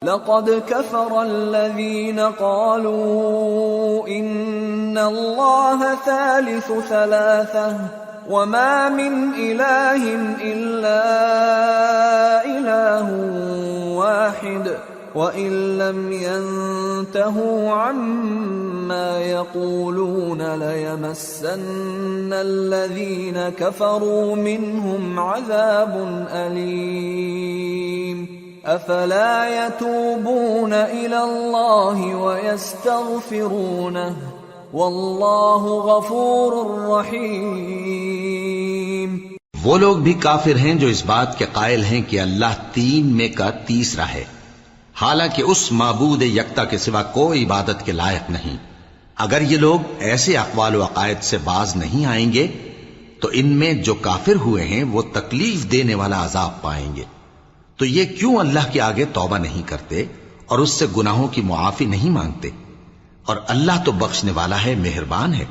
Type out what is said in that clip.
لقد كفر الذين قالوا إن الله ثالث ثلاثة وما من إله إلا إله واحد وإن لم ينتهوا عما يقولون ليمسن الذين كفروا منهم عذاب أليم أفلا يتوبون إلى الله ويستغفرونه واللہ غفور رحیم۔ وہ لوگ بھی کافر ہیں جو اس بات کے قائل ہیں کہ اللہ تین میں کا تیسرا ہے، حالانکہ اس معبود یکتا کے سوا کوئی عبادت کے لائق نہیں۔ اگر یہ لوگ ایسے اقوال و عقائد سے باز نہیں آئیں گے تو ان میں جو کافر ہوئے ہیں وہ تکلیف دینے والا عذاب پائیں گے۔ تو یہ کیوں اللہ کے آگے توبہ نہیں کرتے اور اس سے گناہوں کی معافی نہیں مانگتے؟ اور اللہ تو بخشنے والا ہے، مہربان ہے۔